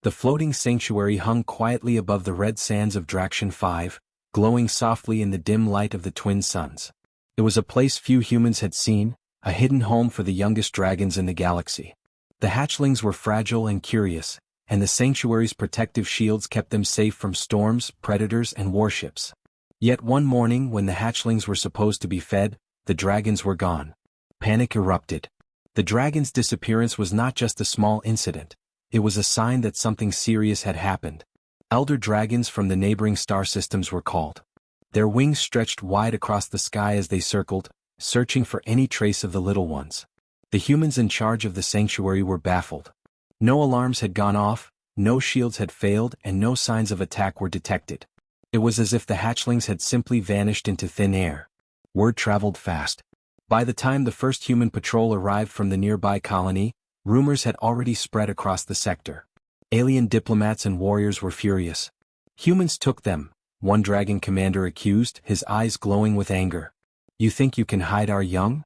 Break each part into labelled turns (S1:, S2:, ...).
S1: The floating sanctuary hung quietly above the red sands of Draconis 5, glowing softly in the dim light of the twin suns. It was a place few humans had seen, a hidden home for the youngest dragons in the galaxy. The hatchlings were fragile and curious, and the sanctuary's protective shields kept them safe from storms, predators, and warships. Yet one morning when the hatchlings were supposed to be fed, the dragons were gone. Panic erupted. The dragons' disappearance was not just a small incident, it was a sign that something serious had happened. Elder dragons from the neighboring star systems were called. Their wings stretched wide across the sky as they circled, searching for any trace of the little ones. The humans in charge of the sanctuary were baffled. No alarms had gone off, no shields had failed, and no signs of attack were detected. It was as if the hatchlings had simply vanished into thin air. Word traveled fast. By the time the first human patrol arrived from the nearby colony, rumors had already spread across the sector. Alien diplomats and warriors were furious. Humans took them, one dragon commander accused, his eyes glowing with anger. You think you can hide our young?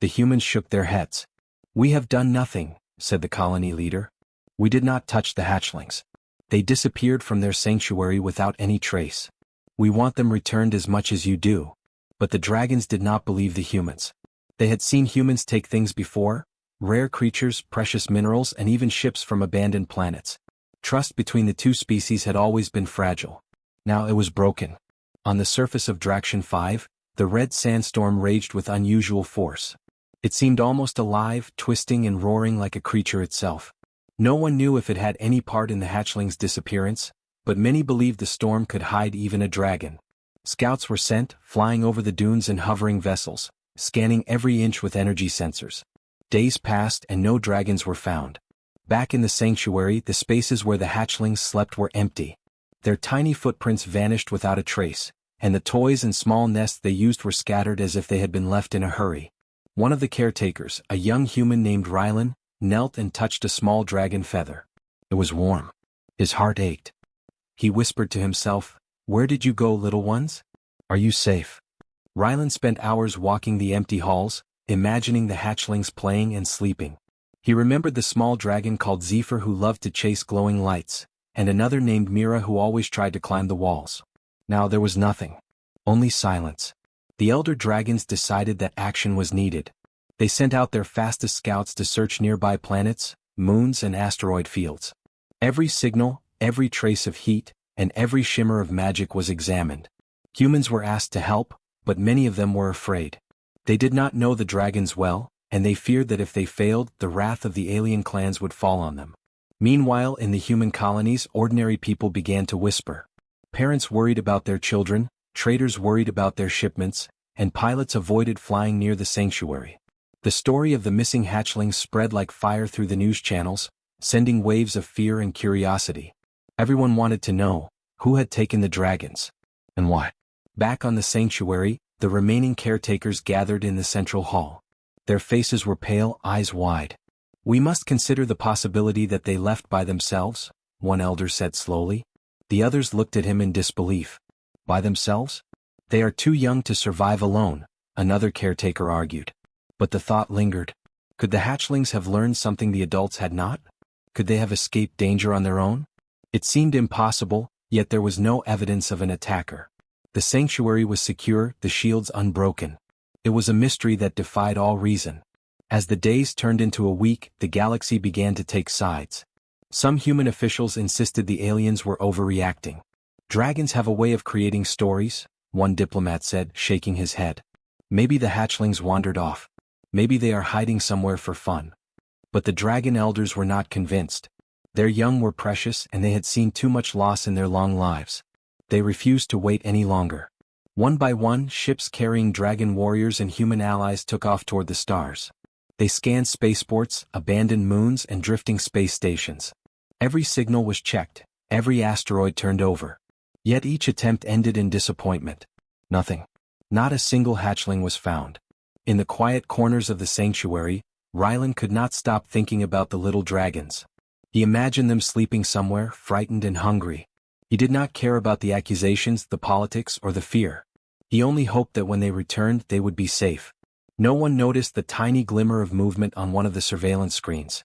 S1: The humans shook their heads. We have done nothing, said the colony leader. We did not touch the hatchlings. They disappeared from their sanctuary without any trace. We want them returned as much as you do. But the dragons did not believe the humans. They had seen humans take things before, rare creatures, precious minerals, and even ships from abandoned planets. Trust between the two species had always been fragile. Now it was broken. On the surface of Draconis 5, the red sandstorm raged with unusual force. It seemed almost alive, twisting and roaring like a creature itself. No one knew if it had any part in the hatchling's disappearance, but many believed the storm could hide even a dragon. Scouts were sent, flying over the dunes in hovering vessels, scanning every inch with energy sensors. Days passed and no dragons were found. Back in the sanctuary, the spaces where the hatchlings slept were empty. Their tiny footprints vanished without a trace, and the toys and small nests they used were scattered as if they had been left in a hurry. One of the caretakers, a young human named Rylan, knelt and touched a small dragon feather. It was warm. His heart ached. He whispered to himself, "Where did you go, little ones? Are you safe?" Rylan spent hours walking the empty halls, imagining the hatchlings playing and sleeping. He remembered the small dragon called Zephyr who loved to chase glowing lights, and another named Mira who always tried to climb the walls. Now there was nothing. Only silence. The elder dragons decided that action was needed. They sent out their fastest scouts to search nearby planets, moons, and asteroid fields. Every signal, every trace of heat, and every shimmer of magic was examined. Humans were asked to help, but many of them were afraid. They did not know the dragons well, and they feared that if they failed, the wrath of the alien clans would fall on them. Meanwhile, in the human colonies, ordinary people began to whisper. Parents worried about their children, traders worried about their shipments, and pilots avoided flying near the sanctuary. The story of the missing hatchlings spread like fire through the news channels, sending waves of fear and curiosity. Everyone wanted to know, who had taken the dragons? And why? Back on the sanctuary, the remaining caretakers gathered in the central hall. Their faces were pale, eyes wide. "We must consider the possibility that they left by themselves," one elder said slowly. The others looked at him in disbelief. By themselves? They are too young to survive alone, another caretaker argued. But the thought lingered. Could the hatchlings have learned something the adults had not? Could they have escaped danger on their own? It seemed impossible, yet there was no evidence of an attacker. The sanctuary was secure, the shields unbroken. It was a mystery that defied all reason. As the days turned into a week, the galaxy began to take sides. Some human officials insisted the aliens were overreacting. "Dragons have a way of creating stories," one diplomat said, shaking his head. "Maybe the hatchlings wandered off. Maybe they are hiding somewhere for fun." But the dragon elders were not convinced. Their young were precious and they had seen too much loss in their long lives. They refused to wait any longer. One by one, ships carrying dragon warriors and human allies took off toward the stars. They scanned spaceports, abandoned moons, and drifting space stations. Every signal was checked, every asteroid turned over. Yet each attempt ended in disappointment. Nothing. Not a single hatchling was found. In the quiet corners of the sanctuary, Rylan could not stop thinking about the little dragons. He imagined them sleeping somewhere, frightened and hungry. He did not care about the accusations, the politics, or the fear. He only hoped that when they returned they would be safe. No one noticed the tiny glimmer of movement on one of the surveillance screens.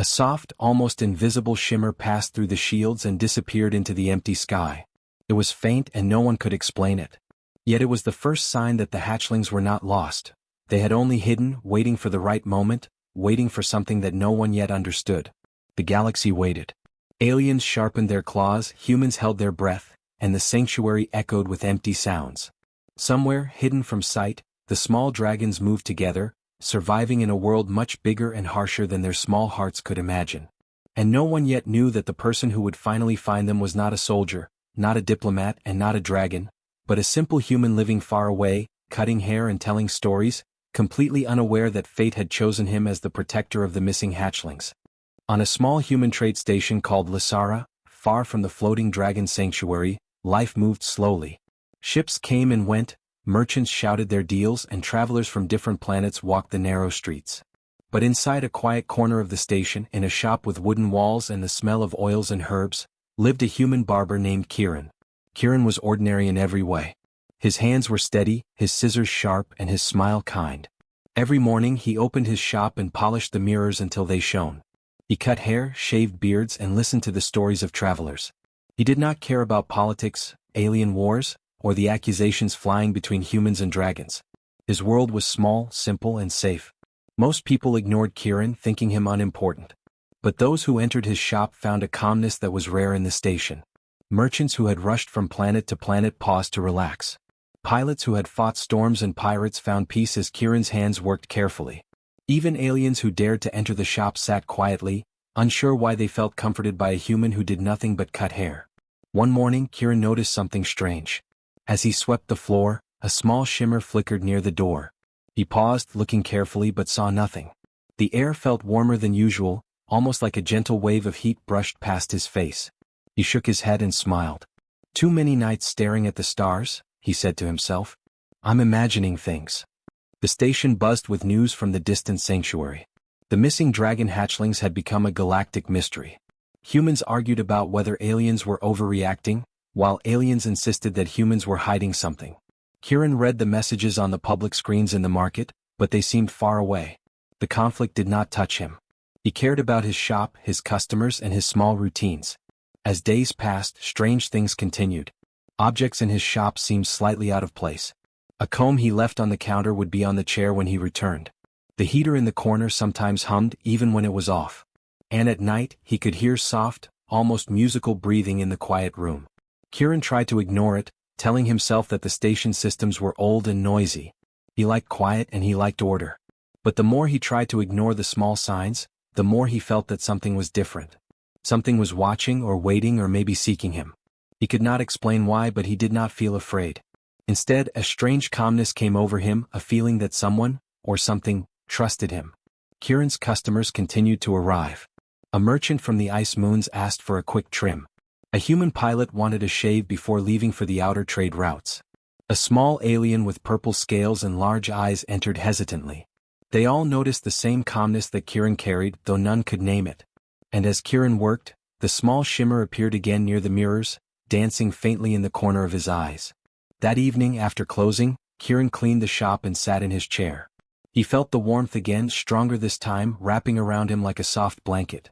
S1: A soft, almost invisible shimmer passed through the shields and disappeared into the empty sky. It was faint and no one could explain it. Yet it was the first sign that the hatchlings were not lost. They had only hidden, waiting for the right moment, waiting for something that no one yet understood. The galaxy waited. Aliens sharpened their claws, humans held their breath, and the sanctuary echoed with empty sounds. Somewhere, hidden from sight, the small dragons moved together, surviving in a world much bigger and harsher than their small hearts could imagine. And no one yet knew that the person who would finally find them was not a soldier, not a diplomat and not a dragon, but a simple human living far away, cutting hair and telling stories, completely unaware that fate had chosen him as the protector of the missing hatchlings. On a small human trade station called Lysara, far from the floating dragon sanctuary, life moved slowly. Ships came and went, merchants shouted their deals and travelers from different planets walked the narrow streets. But inside a quiet corner of the station, in a shop with wooden walls and the smell of oils and herbs, lived a human barber named Kieran. Kieran was ordinary in every way. His hands were steady, his scissors sharp and his smile kind. Every morning he opened his shop and polished the mirrors until they shone. He cut hair, shaved beards and listened to the stories of travelers. He did not care about politics, alien wars, or the accusations flying between humans and dragons. His world was small, simple and safe. Most people ignored Kieran, thinking him unimportant. But those who entered his shop found a calmness that was rare in the station. Merchants who had rushed from planet to planet paused to relax. Pilots who had fought storms and pirates found peace as Kieran's hands worked carefully. Even aliens who dared to enter the shop sat quietly, unsure why they felt comforted by a human who did nothing but cut hair. One morning Kieran noticed something strange. As he swept the floor, a small shimmer flickered near the door. He paused, looking carefully but saw nothing. The air felt warmer than usual, almost like a gentle wave of heat brushed past his face. He shook his head and smiled. Too many nights staring at the stars, he said to himself. I'm imagining things. The station buzzed with news from the distant sanctuary. The missing dragon hatchlings had become a galactic mystery. Humans argued about whether aliens were overreacting, while aliens insisted that humans were hiding something. Kieran read the messages on the public screens in the market, but they seemed far away. The conflict did not touch him. He cared about his shop, his customers, and his small routines. As days passed, strange things continued. Objects in his shop seemed slightly out of place. A comb he left on the counter would be on the chair when he returned. The heater in the corner sometimes hummed even when it was off. And at night, he could hear soft, almost musical breathing in the quiet room. Kieran tried to ignore it, telling himself that the station systems were old and noisy. He liked quiet and he liked order. But the more he tried to ignore the small signs, the more he felt that something was different. Something was watching or waiting or maybe seeking him. He could not explain why, but he did not feel afraid. Instead, a strange calmness came over him, a feeling that someone, or something, trusted him. Kieran's customers continued to arrive. A merchant from the ice moons asked for a quick trim. A human pilot wanted a shave before leaving for the outer trade routes. A small alien with purple scales and large eyes entered hesitantly. They all noticed the same calmness that Kieran carried, though none could name it. And as Kieran worked, the small shimmer appeared again near the mirrors, dancing faintly in the corner of his eyes. That evening after closing, Kieran cleaned the shop and sat in his chair. He felt the warmth again, stronger this time, wrapping around him like a soft blanket.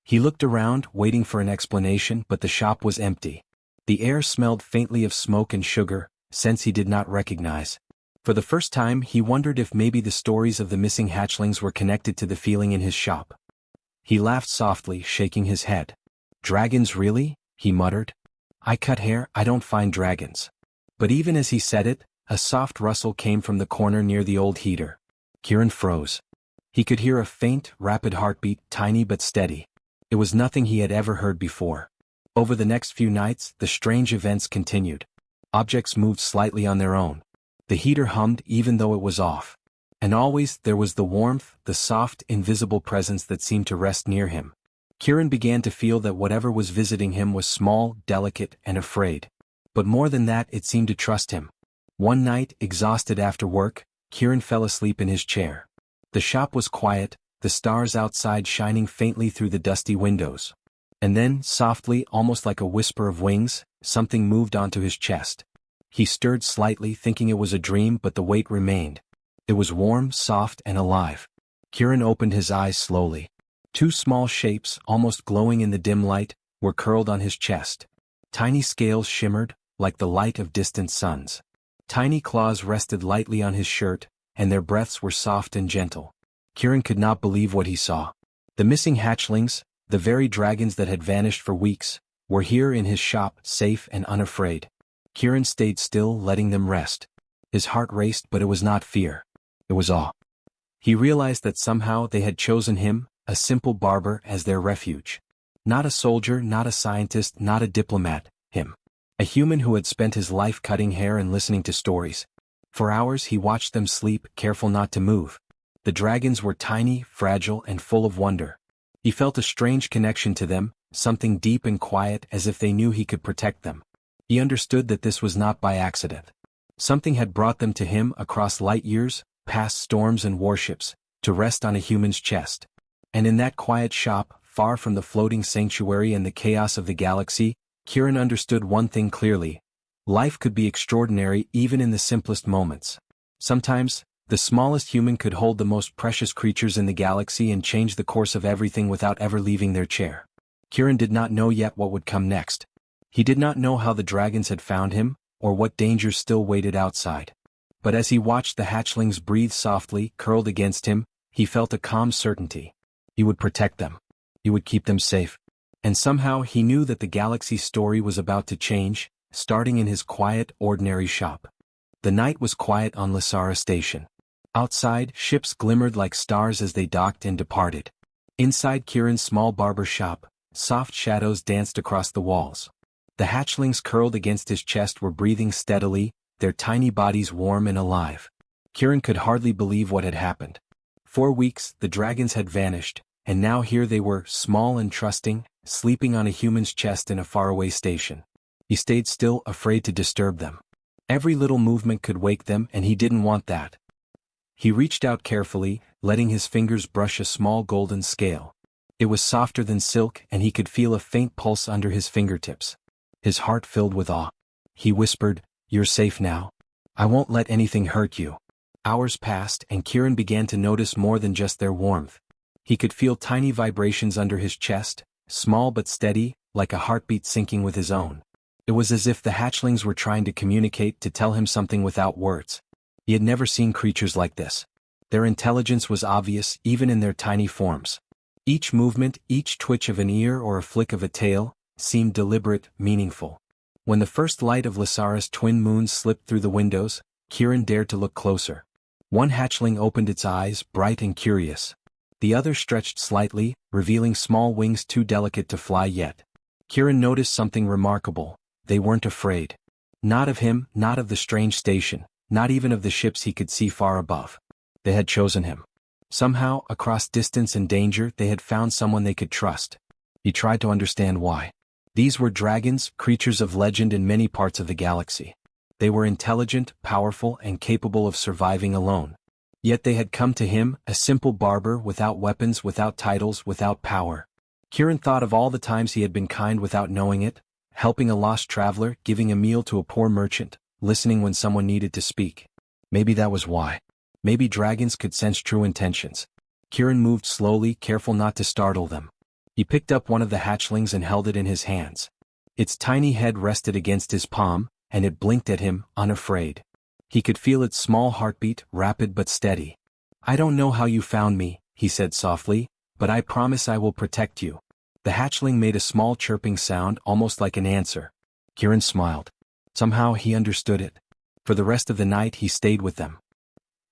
S1: He looked around, waiting for an explanation, but the shop was empty. The air smelled faintly of smoke and sugar, scents he did not recognize. For the first time, he wondered if maybe the stories of the missing hatchlings were connected to the feeling in his shop. He laughed softly, shaking his head. Dragons really? He muttered. I cut hair, I don't find dragons. But even as he said it, a soft rustle came from the corner near the old heater. Kieran froze. He could hear a faint, rapid heartbeat, tiny but steady. It was nothing he had ever heard before. Over the next few nights, the strange events continued. Objects moved slightly on their own. The heater hummed even though it was off. And always, there was the warmth, the soft, invisible presence that seemed to rest near him. Kieran began to feel that whatever was visiting him was small, delicate, and afraid. But more than that, it seemed to trust him. One night, exhausted after work, Kieran fell asleep in his chair. The shop was quiet, the stars outside shining faintly through the dusty windows. And then, softly, almost like a whisper of wings, something moved onto his chest. He stirred slightly, thinking it was a dream, but the weight remained. It was warm, soft, and alive. Kieran opened his eyes slowly. Two small shapes, almost glowing in the dim light, were curled on his chest. Tiny scales shimmered, like the light of distant suns. Tiny claws rested lightly on his shirt, and their breaths were soft and gentle. Kieran could not believe what he saw. The missing hatchlings, the very dragons that had vanished for weeks, were here in his shop, safe and unafraid. Kieran stayed still, letting them rest. His heart raced, but it was not fear. It was awe. He realized that somehow they had chosen him, a simple barber, as their refuge. Not a soldier, not a scientist, not a diplomat, him. A human who had spent his life cutting hair and listening to stories. For hours he watched them sleep, careful not to move. The dragons were tiny, fragile, and full of wonder. He felt a strange connection to them, something deep and quiet, as if they knew he could protect them. He understood that this was not by accident. Something had brought them to him across light years, past storms and warships, to rest on a human's chest. And in that quiet shop, far from the floating sanctuary and the chaos of the galaxy, Kieran understood one thing clearly. Life could be extraordinary even in the simplest moments. Sometimes, the smallest human could hold the most precious creatures in the galaxy and change the course of everything without ever leaving their chair. Kieran did not know yet what would come next. He did not know how the dragons had found him, or what dangers still waited outside. But as he watched the hatchlings breathe softly, curled against him, he felt a calm certainty. He would protect them. He would keep them safe. And somehow he knew that the galaxy's story was about to change, starting in his quiet, ordinary shop. The night was quiet on Lysara Station. Outside, ships glimmered like stars as they docked and departed. Inside Kieran's small barber shop, soft shadows danced across the walls. The hatchlings curled against his chest were breathing steadily, their tiny bodies warm and alive. Kieran could hardly believe what had happened. For weeks, the dragons had vanished, and now here they were, small and trusting, sleeping on a human's chest in a faraway station. He stayed still, afraid to disturb them. Every little movement could wake them, and he didn't want that. He reached out carefully, letting his fingers brush a small golden scale. It was softer than silk, and he could feel a faint pulse under his fingertips. His heart filled with awe. He whispered, "You're safe now. I won't let anything hurt you." Hours passed, and Kieran began to notice more than just their warmth. He could feel tiny vibrations under his chest, small but steady, like a heartbeat syncing with his own. It was as if the hatchlings were trying to communicate, to tell him something without words. He had never seen creatures like this. Their intelligence was obvious, even in their tiny forms. Each movement, each twitch of an ear or a flick of a tail, seemed deliberate, meaningful. When the first light of Lysara's twin moons slipped through the windows, Kieran dared to look closer. One hatchling opened its eyes, bright and curious. The other stretched slightly, revealing small wings too delicate to fly yet. Kieran noticed something remarkable. They weren't afraid. Not of him, not of the strange station, not even of the ships he could see far above. They had chosen him. Somehow, across distance and danger, they had found someone they could trust. He tried to understand why. These were dragons, creatures of legend in many parts of the galaxy. They were intelligent, powerful, and capable of surviving alone. Yet they had come to him, a simple barber, without weapons, without titles, without power. Kieran thought of all the times he had been kind without knowing it, helping a lost traveler, giving a meal to a poor merchant, listening when someone needed to speak. Maybe that was why. Maybe dragons could sense true intentions. Kieran moved slowly, careful not to startle them. He picked up one of the hatchlings and held it in his hands. Its tiny head rested against his palm, and it blinked at him, unafraid. He could feel its small heartbeat, rapid but steady. "I don't know how you found me," he said softly, "but I promise I will protect you." The hatchling made a small chirping sound, almost like an answer. Kieran smiled. Somehow he understood it. For the rest of the night he stayed with them.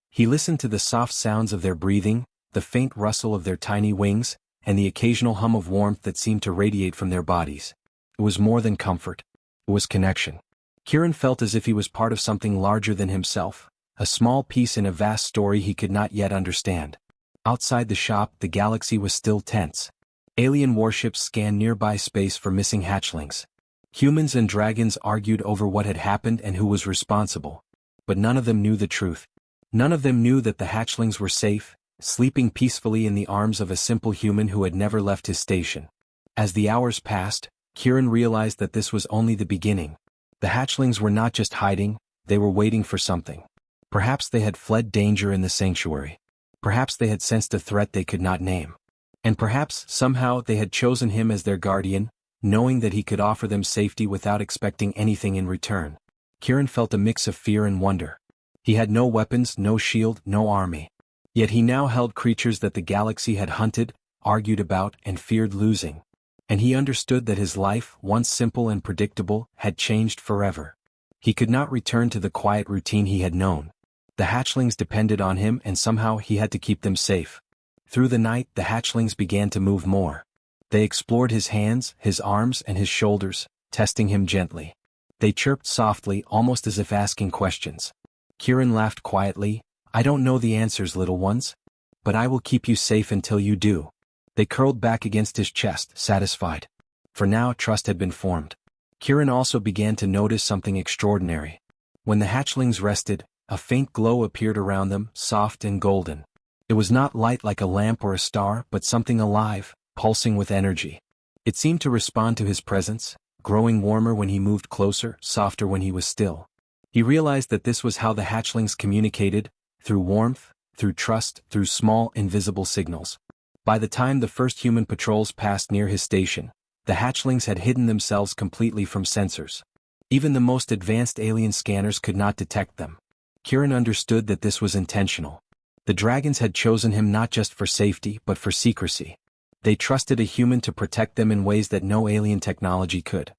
S1: He listened to the soft sounds of their breathing, the faint rustle of their tiny wings, and the occasional hum of warmth that seemed to radiate from their bodies. It was more than comfort. It was connection. Kieran felt as if he was part of something larger than himself, a small piece in a vast story he could not yet understand. Outside the shop, the galaxy was still tense. Alien warships scanned nearby space for missing hatchlings. Humans and dragons argued over what had happened and who was responsible. But none of them knew the truth. None of them knew that the hatchlings were safe, sleeping peacefully in the arms of a simple human who had never left his station. As the hours passed, Kieran realized that this was only the beginning. The hatchlings were not just hiding, they were waiting for something. Perhaps they had fled danger in the sanctuary. Perhaps they had sensed a threat they could not name. And perhaps, somehow, they had chosen him as their guardian, knowing that he could offer them safety without expecting anything in return. Kieran felt a mix of fear and wonder. He had no weapons, no shield, no army. Yet he now held creatures that the galaxy had hunted, argued about, and feared losing. And he understood that his life, once simple and predictable, had changed forever. He could not return to the quiet routine he had known. The hatchlings depended on him, and somehow he had to keep them safe. Through the night, the hatchlings began to move more. They explored his hands, his arms, and his shoulders, testing him gently. They chirped softly, almost as if asking questions. Kieran laughed quietly. "I don't know the answers, little ones. But I will keep you safe until you do." They curled back against his chest, satisfied. For now, trust had been formed. Kieran also began to notice something extraordinary. When the hatchlings rested, a faint glow appeared around them, soft and golden. It was not light like a lamp or a star, but something alive, pulsing with energy. It seemed to respond to his presence, growing warmer when he moved closer, softer when he was still. He realized that this was how the hatchlings communicated, through warmth, through trust, through small, invisible signals. By the time the first human patrols passed near his station, the hatchlings had hidden themselves completely from sensors. Even the most advanced alien scanners could not detect them. Kieran understood that this was intentional. The dragons had chosen him not just for safety but for secrecy. They trusted a human to protect them in ways that no alien technology could.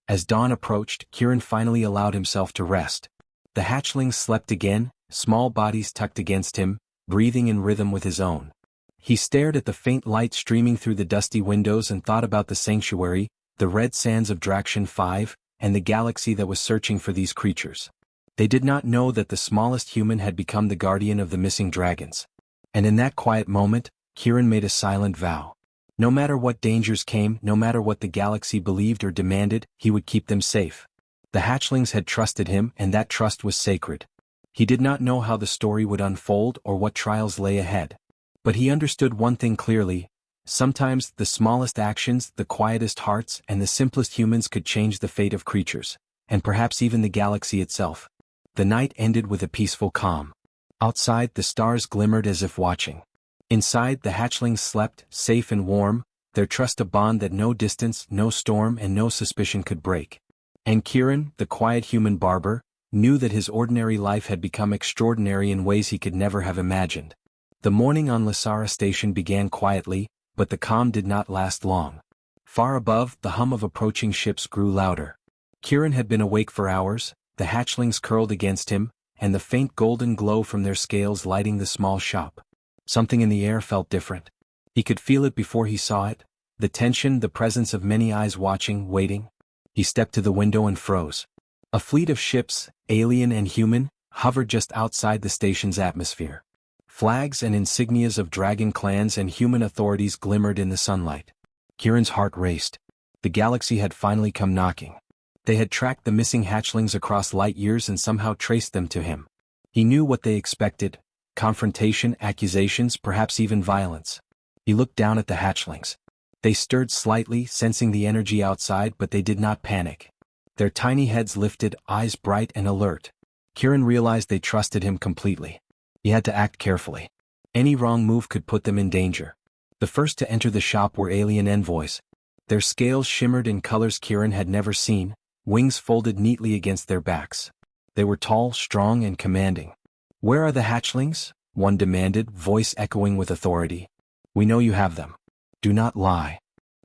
S1: As dawn approached, Kieran finally allowed himself to rest. The hatchlings slept again, small bodies tucked against him, breathing in rhythm with his own. He stared at the faint light streaming through the dusty windows and thought about the sanctuary, the red sands of Draction 5, and the galaxy that was searching for these creatures. They did not know that the smallest human had become the guardian of the missing dragons. And in that quiet moment, Kieran made a silent vow. No matter what dangers came, no matter what the galaxy believed or demanded, he would keep them safe. The hatchlings had trusted him, and that trust was sacred. He did not know how the story would unfold or what trials lay ahead. But he understood one thing clearly. Sometimes, the smallest actions, the quietest hearts, and the simplest humans could change the fate of creatures, and perhaps even the galaxy itself. The night ended with a peaceful calm. Outside, the stars glimmered as if watching. Inside, the hatchlings slept, safe and warm, their trust a bond that no distance, no storm, and no suspicion could break. And Kieran, the quiet human barber, knew that his ordinary life had become extraordinary in ways he could never have imagined. The morning on Lasara Station began quietly, but the calm did not last long. Far above, the hum of approaching ships grew louder. Kieran had been awake for hours, the hatchlings curled against him, and the faint golden glow from their scales lighting the small shop. Something in the air felt different. He could feel it before he saw it, the tension, the presence of many eyes watching, waiting. He stepped to the window and froze. A fleet of ships, alien and human, hovered just outside the station's atmosphere. Flags and insignias of dragon clans and human authorities glimmered in the sunlight. Kieran's heart raced. The galaxy had finally come knocking. They had tracked the missing hatchlings across light years and somehow traced them to him. He knew what they expected: confrontation, accusations, perhaps even violence. He looked down at the hatchlings. They stirred slightly, sensing the energy outside, but they did not panic. Their tiny heads lifted, eyes bright and alert. Kieran realized they trusted him completely. He had to act carefully. Any wrong move could put them in danger. The first to enter the shop were alien envoys. Their scales shimmered in colors Kieran had never seen, wings folded neatly against their backs. They were tall, strong, and commanding. "Where are the hatchlings?" one demanded, voice echoing with authority. "We know you have them. Do not lie."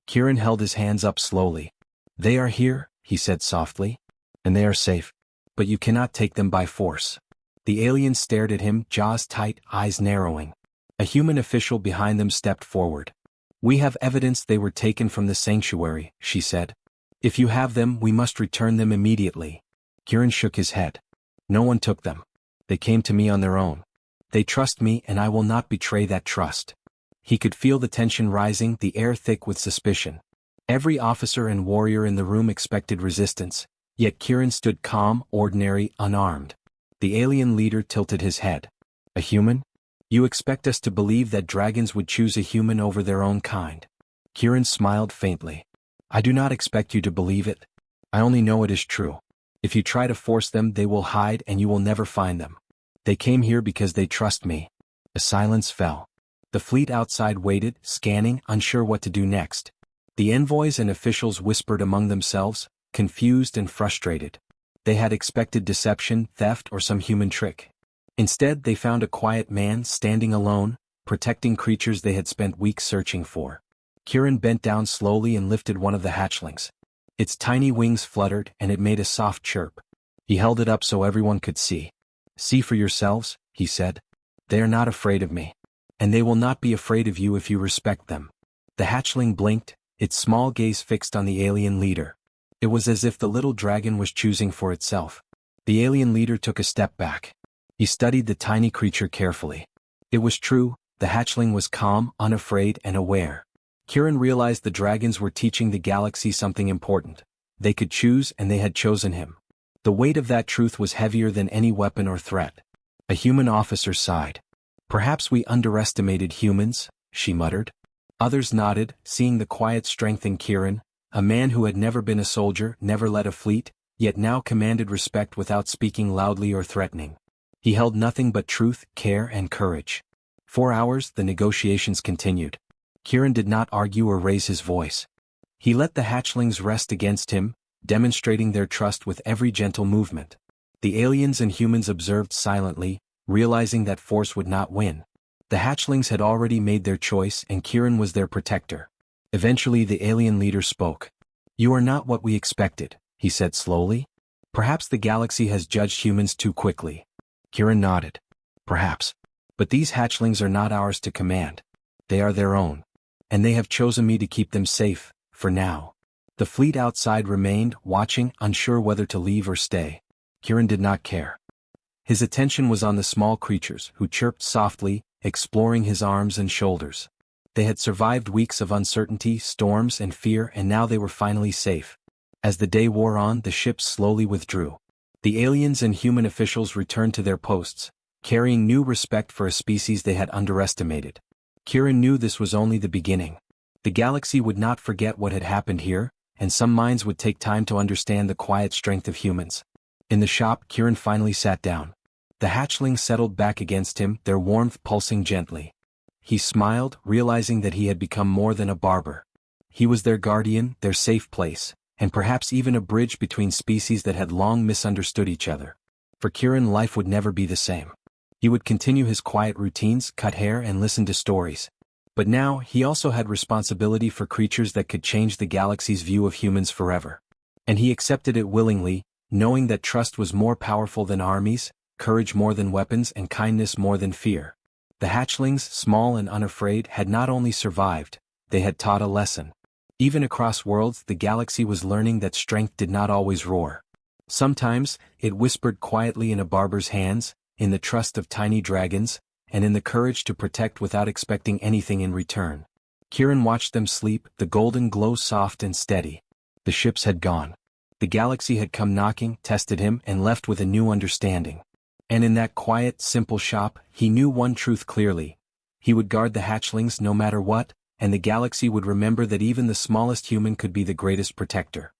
S1: Kieran held his hands up slowly. "They are here," he said softly. "And they are safe. But you cannot take them by force." The aliens stared at him, jaws tight, eyes narrowing. A human official behind them stepped forward. "We have evidence they were taken from the sanctuary," she said. "If you have them, we must return them immediately." Kieran shook his head. "No one took them. They came to me on their own. They trust me, and I will not betray that trust." He could feel the tension rising, the air thick with suspicion. Every officer and warrior in the room expected resistance, yet Kieran stood calm, ordinary, unarmed. The alien leader tilted his head. "A human? You expect us to believe that dragons would choose a human over their own kind?" Kieran smiled faintly. "I do not expect you to believe it. I only know it is true. If you try to force them, they will hide and you will never find them. They came here because they trust me." A silence fell. The fleet outside waited, scanning, unsure what to do next. The envoys and officials whispered among themselves, confused and frustrated. They had expected deception, theft, or some human trick. Instead, they found a quiet man standing alone, protecting creatures they had spent weeks searching for. Kieran bent down slowly and lifted one of the hatchlings. Its tiny wings fluttered and it made a soft chirp. He held it up so everyone could see. "See for yourselves," he said. "They are not afraid of me. And they will not be afraid of you if you respect them." The hatchling blinked, its small gaze fixed on the alien leader. It was as if the little dragon was choosing for itself. The alien leader took a step back. He studied the tiny creature carefully. It was true, the hatchling was calm, unafraid, and aware. Kieran realized the dragons were teaching the galaxy something important. They could choose and they had chosen him. The weight of that truth was heavier than any weapon or threat. A human officer sighed. "Perhaps we underestimated humans," she muttered. Others nodded, seeing the quiet strength in Kieran, a man who had never been a soldier, never led a fleet, yet now commanded respect without speaking loudly or threatening. He held nothing but truth, care, and courage. 4 hours, the negotiations continued. Kieran did not argue or raise his voice. He let the hatchlings rest against him, demonstrating their trust with every gentle movement. The aliens and humans observed silently, realizing that force would not win. The hatchlings had already made their choice and Kieran was their protector. Eventually the alien leader spoke. "You are not what we expected," he said slowly. "Perhaps the galaxy has judged humans too quickly." Kieran nodded. "Perhaps. But these hatchlings are not ours to command. They are their own. And they have chosen me to keep them safe, for now." The fleet outside remained, watching, unsure whether to leave or stay. Kieran did not care. His attention was on the small creatures, who chirped softly, exploring his arms and shoulders. They had survived weeks of uncertainty, storms, and fear, and now they were finally safe. As the day wore on, the ships slowly withdrew. The aliens and human officials returned to their posts, carrying new respect for a species they had underestimated. Kieran knew this was only the beginning. The galaxy would not forget what had happened here, and some minds would take time to understand the quiet strength of humans. In the shop, Kieran finally sat down. The hatchlings settled back against him, their warmth pulsing gently. He smiled, realizing that he had become more than a barber. He was their guardian, their safe place, and perhaps even a bridge between species that had long misunderstood each other. For Kieran, life would never be the same. He would continue his quiet routines, cut hair, and listen to stories. But now, he also had responsibility for creatures that could change the galaxy's view of humans forever. And he accepted it willingly, knowing that trust was more powerful than armies, courage more than weapons, and kindness more than fear. The hatchlings, small and unafraid, had not only survived, they had taught a lesson. Even across worlds, the galaxy was learning that strength did not always roar. Sometimes, it whispered quietly in a barber's hands, in the trust of tiny dragons, and in the courage to protect without expecting anything in return. Kieran watched them sleep, the golden glow soft and steady. The ships had gone. The galaxy had come knocking, tested him, and left with a new understanding. And in that quiet, simple shop, he knew one truth clearly. He would guard the hatchlings no matter what, and the galaxy would remember that even the smallest human could be the greatest protector.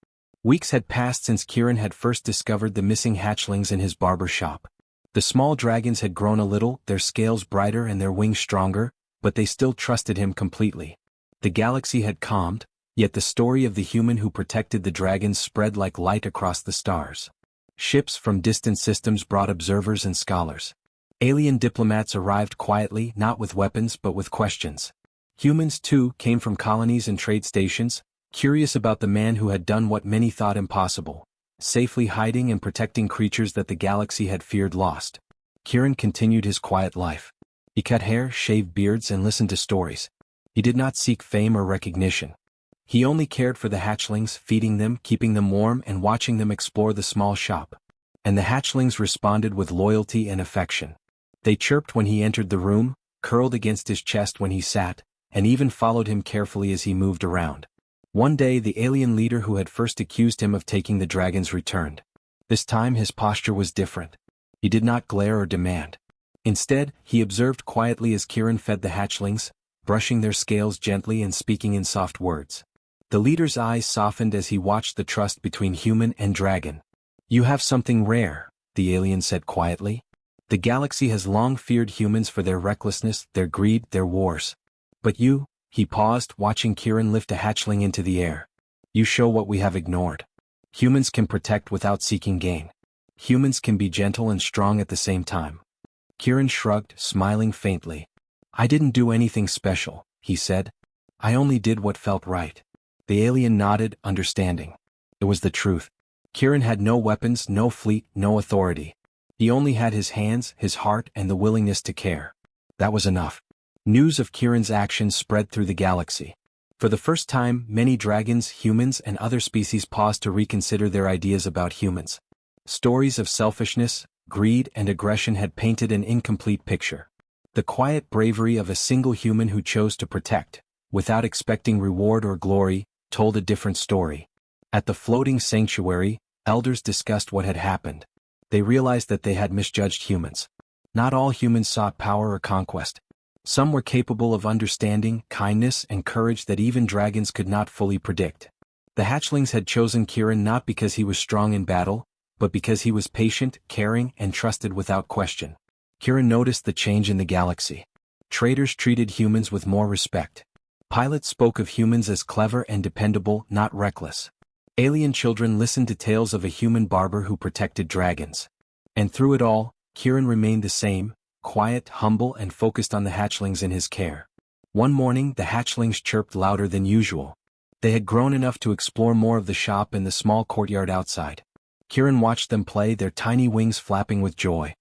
S1: Weeks had passed since Kieran had first discovered the missing hatchlings in his barber shop. The small dragons had grown a little, their scales brighter and their wings stronger, but they still trusted him completely. The galaxy had calmed, yet the story of the human who protected the dragons spread like light across the stars. Ships from distant systems brought observers and scholars. Alien diplomats arrived quietly, not with weapons but with questions. Humans, too, came from colonies and trade stations, curious about the man who had done what many thought impossible, safely hiding and protecting creatures that the galaxy had feared lost. Kieran continued his quiet life. He cut hair, shaved beards, and listened to stories. He did not seek fame or recognition. He only cared for the hatchlings, feeding them, keeping them warm, and watching them explore the small shop. And the hatchlings responded with loyalty and affection. They chirped when he entered the room, curled against his chest when he sat, and even followed him carefully as he moved around. One day the alien leader who had first accused him of taking the dragons returned. This time his posture was different. He did not glare or demand. Instead, he observed quietly as Kieran fed the hatchlings, brushing their scales gently and speaking in soft words. The leader's eyes softened as he watched the trust between human and dragon. "You have something rare," the alien said quietly. The galaxy has long feared humans for their recklessness, their greed, their wars. But you, he paused, watching Kieran lift a hatchling into the air. You show what we have ignored. Humans can protect without seeking gain. Humans can be gentle and strong at the same time. Kieran shrugged, smiling faintly. I didn't do anything special, he said. I only did what felt right. The alien nodded, understanding. It was the truth. Kieran had no weapons, no fleet, no authority. He only had his hands, his heart, and the willingness to care. That was enough. News of Kieran's actions spread through the galaxy. For the first time, many dragons, humans, and other species paused to reconsider their ideas about humans. Stories of selfishness, greed, and aggression had painted an incomplete picture. The quiet bravery of a single human who chose to protect, without expecting reward or glory, told a different story. At the floating sanctuary, elders discussed what had happened. They realized that they had misjudged humans. Not all humans sought power or conquest. Some were capable of understanding, kindness, and courage that even dragons could not fully predict. The hatchlings had chosen Kieran not because he was strong in battle, but because he was patient, caring, and trusted without question. Kieran noticed the change in the galaxy. Traders treated humans with more respect. Pilots spoke of humans as clever and dependable, not reckless. Alien children listened to tales of a human barber who protected dragons. And through it all, Kieran remained the same, quiet, humble, and focused on the hatchlings in his care. One morning, the hatchlings chirped louder than usual. They had grown enough to explore more of the shop and the small courtyard outside. Kieran watched them play, their tiny wings flapping with joy.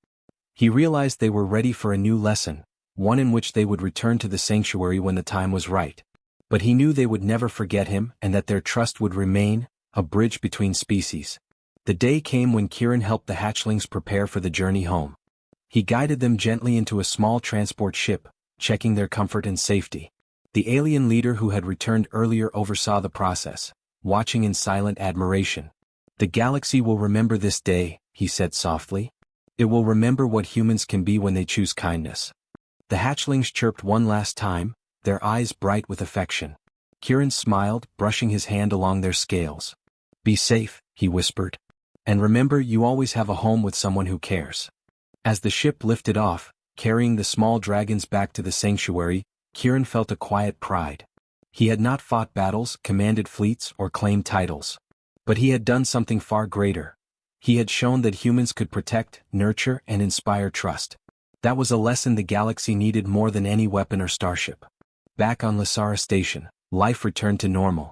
S1: He realized they were ready for a new lesson, one in which they would return to the sanctuary when the time was right. But he knew they would never forget him and that their trust would remain, a bridge between species. The day came when Kieran helped the hatchlings prepare for the journey home. He guided them gently into a small transport ship, checking their comfort and safety. The alien leader who had returned earlier oversaw the process, watching in silent admiration. The galaxy will remember this day, he said softly. It will remember what humans can be when they choose kindness. The hatchlings chirped one last time, their eyes bright with affection. Kieran smiled, brushing his hand along their scales. Be safe, he whispered. And remember, you always have a home with someone who cares. As the ship lifted off, carrying the small dragons back to the sanctuary, Kieran felt a quiet pride. He had not fought battles, commanded fleets, or claimed titles. But he had done something far greater. He had shown that humans could protect, nurture, and inspire trust. That was a lesson the galaxy needed more than any weapon or starship. Back on Lasara Station, life returned to normal.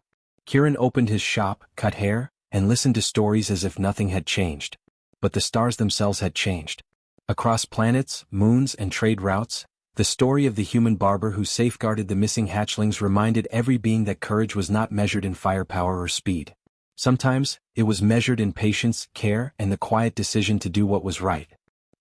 S1: Kieran opened his shop, cut hair, and listened to stories as if nothing had changed. But the stars themselves had changed. Across planets, moons, and trade routes, the story of the human barber who safeguarded the missing hatchlings reminded every being that courage was not measured in firepower or speed. Sometimes, it was measured in patience, care, and the quiet decision to do what was right.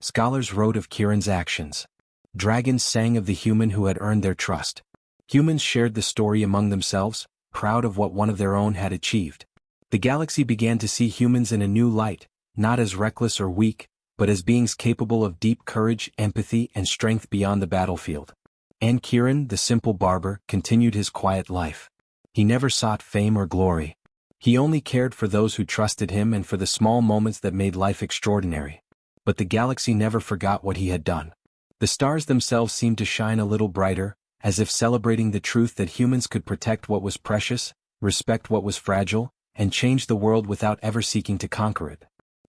S1: Scholars wrote of Kieran's actions. Dragons sang of the human who had earned their trust. Humans shared the story among themselves, proud of what one of their own had achieved. The galaxy began to see humans in a new light, not as reckless or weak, but as beings capable of deep courage, empathy, and strength beyond the battlefield. And Kieran, the simple barber, continued his quiet life. He never sought fame or glory. He only cared for those who trusted him and for the small moments that made life extraordinary. But the galaxy never forgot what he had done. The stars themselves seemed to shine a little brighter, as if celebrating the truth that humans could protect what was precious, respect what was fragile, and change the world without ever seeking to conquer it.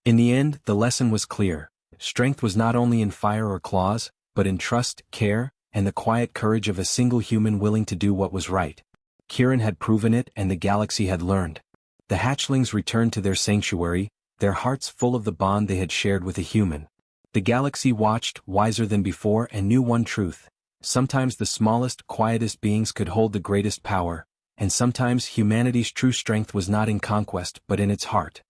S1: In the end, the lesson was clear. Strength was not only in fire or claws, but in trust, care, and the quiet courage of a single human willing to do what was right. Kieran had proven it and the galaxy had learned. The hatchlings returned to their sanctuary, their hearts full of the bond they had shared with a human. The galaxy watched, wiser than before, and knew one truth. Sometimes the smallest, quietest beings could hold the greatest power, and sometimes humanity's true strength was not in conquest but in its heart.